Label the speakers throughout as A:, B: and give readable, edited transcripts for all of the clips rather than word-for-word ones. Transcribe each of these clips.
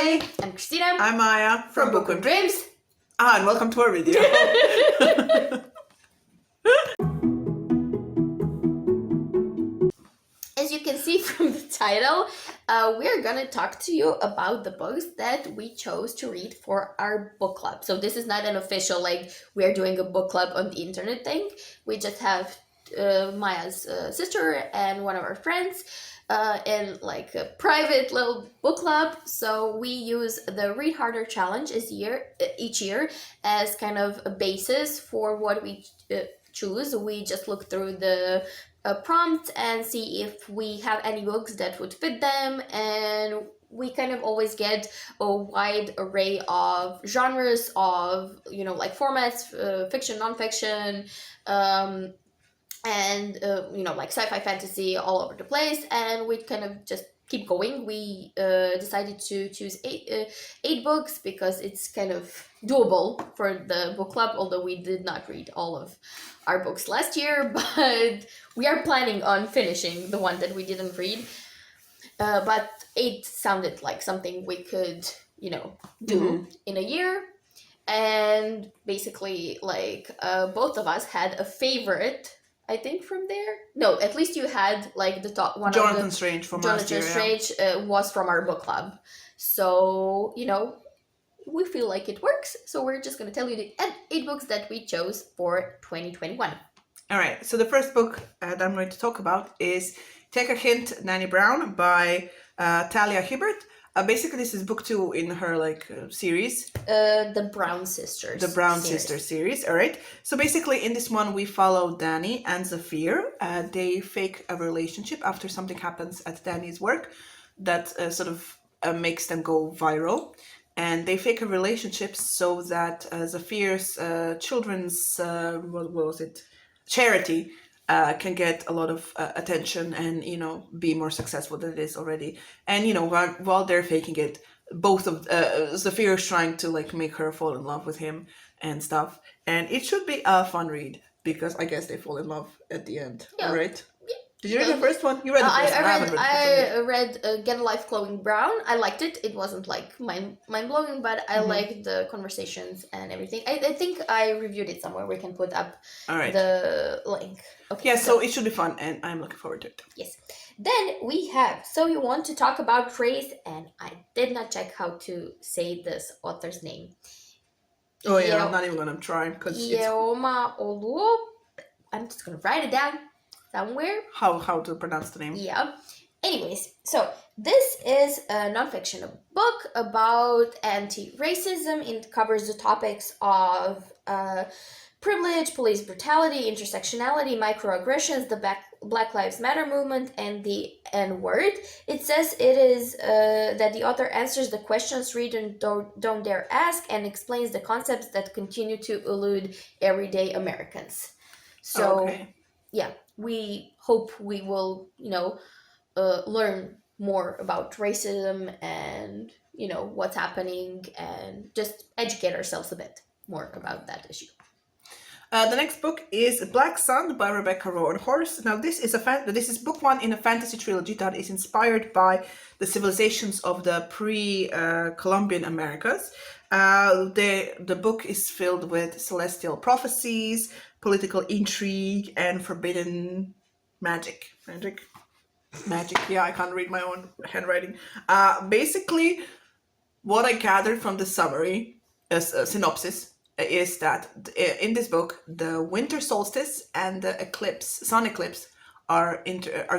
A: Hi,
B: I'm Christina.
A: I'm Maya
B: from Book of Dreams.
A: And welcome to our video.
B: As you can see from the title, we're gonna talk to you about the books that we chose to read for our book club. So this is not an official, we're doing a book club on the internet thing. We just have Maya's sister and one of our friends in a private little book club. So we use the Read Harder Challenge each year as kind of a basis for what we choose. We just look through the prompt and see if we have any books that would fit them, and we kind of always get a wide array of genres of formats, fiction, nonfiction, and sci-fi, fantasy, all over the place, and we kind of just keep going. We decided to choose eight books because it's kind of doable for the book club, although we did not read all of our books last year, but we are planning on finishing the one that we didn't read. But 8 sounded like something we could, do in a year. And basically, both of us had a favorite, I think, from there. No, at least you had the top one.
A: Jonathan Strange from last year.
B: Jonathan Strange was from our book club. So, we feel like it works. So we're just going to tell you the 8 books that we chose for 2021.
A: All right. So the first book that I'm going to talk about is Take a Hint, Nanny Brown by Talia Hibbert. Basically, this is book 2 in her series.
B: The Brown Sisters.
A: The Brown Sisters series. All right. So basically, in this one, we follow Danny and Zafir. They fake a relationship after something happens at Danny's work that makes them go viral. And they fake a relationship so that Zafir's children's charity can get a lot of attention and be more successful than it is already. And while they're faking it, both of Zafir is trying to make her fall in love with him and stuff. And it should be a fun read because I guess they fall in love at the end.
B: Yeah.
A: Right? Did you read the first one? You read the first one.
B: I read Get a Life Glowing Brown. I liked it. It wasn't mind-blowing, but I liked the conversations and everything. I think I reviewed it somewhere. We can put up the link. Okay.
A: Yeah, so it should be fun, and I'm looking forward to it.
B: Yes. Then we have So You Want to Talk About Race, and I did not check how to say this author's name.
A: Oh yeah, I'm not even gonna try because
B: Yeoma Oluo. I'm just gonna write it down somewhere.
A: How to pronounce the name?
B: Yeah. Anyways, so this is a nonfiction book about anti-racism. It covers the topics of privilege, police brutality, intersectionality, microaggressions, the Black Lives Matter movement, and the N-word. It says it is that the author answers the questions readers don't dare ask and explains the concepts that continue to elude everyday Americans. So, yeah, we hope we will, learn more about racism and, what's happening, and just educate ourselves a bit more about that issue.
A: The next book is Black Sun by Rebecca Rowan Horse. Now, this is book 1 in a fantasy trilogy that is inspired by the civilizations of the pre-Columbian Americas. The book is filled with celestial prophecies, political intrigue, and forbidden magic. Magic. Yeah, I can't read my own handwriting. Basically, what I gathered from the summary, synopsis, is that in this book, the winter solstice and the sun eclipse are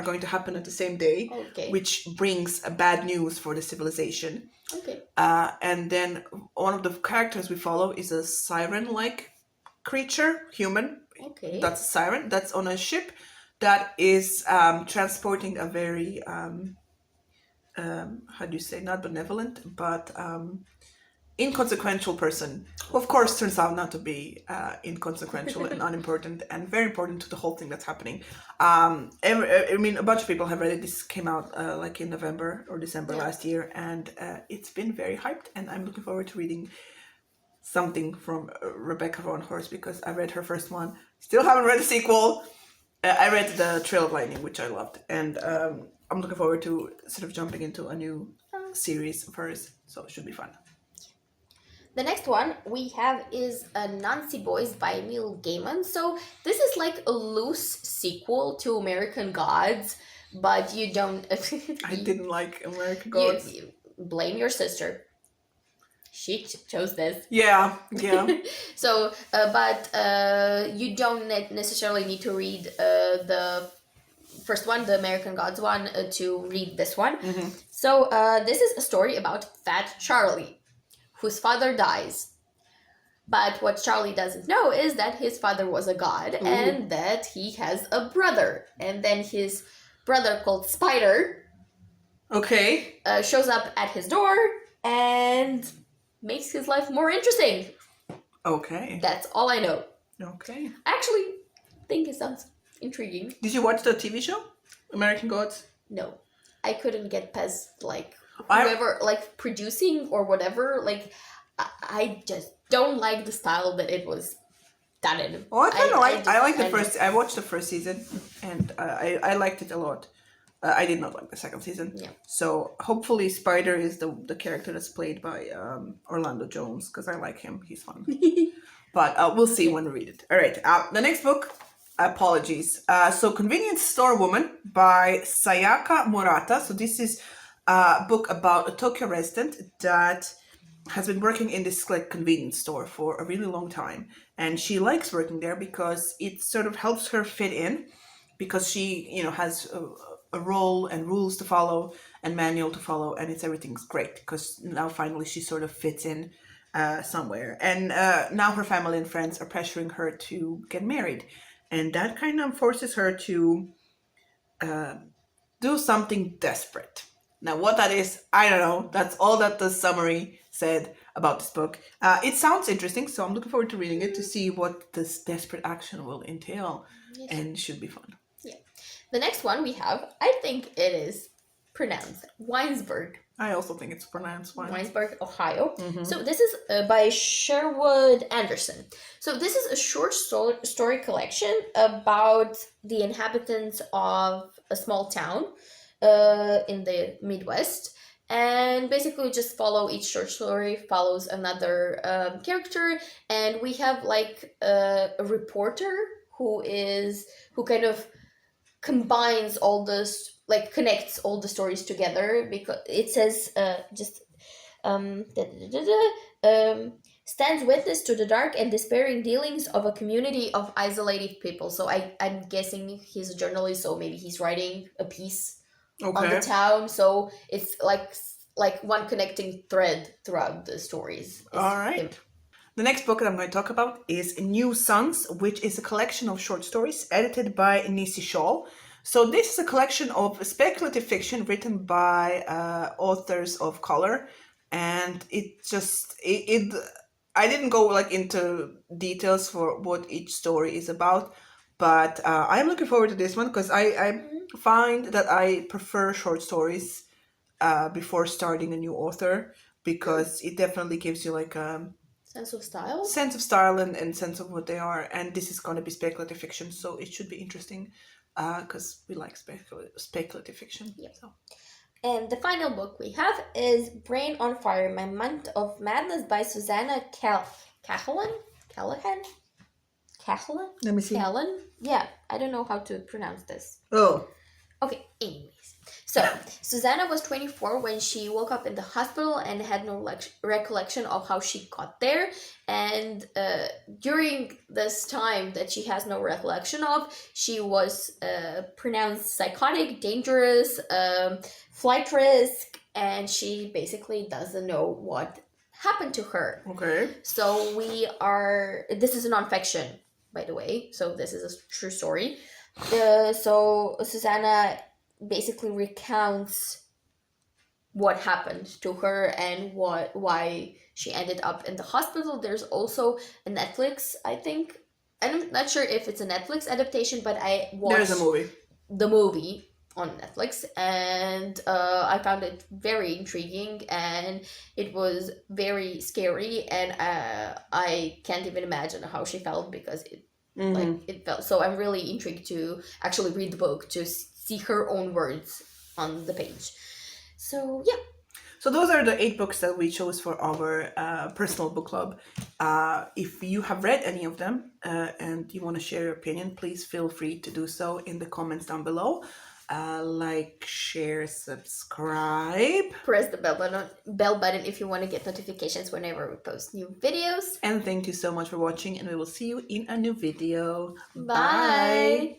A: going to happen at the same day, which brings bad news for the civilization.
B: Okay.
A: And then one of the characters we follow is a siren-like creature, human.
B: Okay.
A: That's a siren. That's on a ship that is transporting a very how do you say, not benevolent, but inconsequential person, who of course turns out not to be inconsequential and unimportant, and very important to the whole thing that's happening. A bunch of people have read it. This came out in November or December last year, and it's been very hyped, and I'm looking forward to reading something from Rebecca Rowan Horse because I read her first one. Still haven't read the sequel. I read The Trail of Lightning, which I loved, and I'm looking forward to sort of jumping into a new series of hers, so it should be fun.
B: The next one we have is Nancy Boyce by Neil Gaiman. So this is like a loose sequel to American Gods, but you don't.
A: I didn't like American Gods.
B: You blame your sister. She chose this.
A: Yeah.
B: So, but you don't necessarily need to read the first one, the American Gods one, to read this one.
A: Mm-hmm.
B: So this is a story about Fat Charlie, whose father dies. But what Charlie doesn't know is that his father was a god and that he has a brother. And then his brother called Spider shows up at his door and makes his life more interesting.
A: Okay.
B: That's all I know.
A: Okay.
B: I actually think it sounds intriguing.
A: Did you watch the TV show, American Gods?
B: No. I couldn't get past, whoever, producing or whatever. I just don't like the style that it was done in.
A: Oh, I watched the first season, and I liked it a lot. I did not like the second season.
B: Yeah.
A: So hopefully Spider is the character that's played by Orlando Jones, because I like him. He's fun. But we'll see when we read it. All right. The next book, apologies. So Convenience Store Woman by Sayaka Murata. So this is a book about a Tokyo resident that has been working in this convenience store for a really long time, and she likes working there because it sort of helps her fit in, because she has a role and rules to follow and manual to follow, and everything's great because now finally she sort of fits in somewhere, and now her family and friends are pressuring her to get married, and that kind of forces her to do something desperate. Now, what that is, I don't know. That's all that the summary said about this book. It sounds interesting, so I'm looking forward to reading it to see what this desperate action will entail, and it should be fun.
B: Yeah. The next one we have, I think it is pronounced Weinsberg.
A: I also think it's pronounced
B: Weinsberg, Ohio.
A: Mm-hmm.
B: So this is by Sherwood Anderson. So this is a short story collection about the inhabitants of a small town in the Midwest, and basically just follow each short story follows another character, and we have a reporter who kind of combines all this, connects all the stories together, because it says stands witness to the dark and despairing dealings of a community of isolated people. So I'm guessing he's a journalist, so maybe he's writing a piece on the town, so it's like one connecting thread throughout the stories.
A: All right.
B: Him.
A: The next book that I'm going to talk about is New Sons, which is a collection of short stories edited by Nisi Shaw. So this is a collection of speculative fiction written by authors of color, and I didn't go into details for what each story is about, but I'm looking forward to this one because I find that I prefer short stories before starting a new author, because it definitely gives you
B: sense of style
A: and sense of what they are, and this is going to be speculative fiction, so it should be interesting because we like speculative fiction.
B: Yep. So. And the final book we have is Brain on Fire, My Month of Madness by Susanna Cahalan?
A: Let me see.
B: Cahalan? Yeah, I don't know how to pronounce this.
A: Oh.
B: Okay, anyways. So, Susanna was 24 when she woke up in the hospital and had no recollection of how she got there. And during this time that she has no recollection of, she was pronounced psychotic, dangerous, flight risk, and she basically doesn't know what happened to her.
A: Okay.
B: So this is a nonfiction, by the way, so this is a true story. So Susanna basically recounts what happened to her and why she ended up in the hospital. There's also a Netflix, I think. I'm not sure if it's a Netflix adaptation, but I watched
A: There's a movie.
B: The movie on Netflix, and I found it very intriguing, and it was very scary, and I can't even imagine how she felt, because it felt so. I'm really intrigued to actually read the book to see her own words on the page. So yeah.
A: So those are the 8 books that we chose for our personal book club. If you have read any of them and you want to share your opinion, please feel free to do so in the comments down below. Like, share, subscribe.
B: Press the bell button if you want to get notifications whenever we post new videos.
A: And thank you so much for watching, and we will see you in a new video.
B: Bye.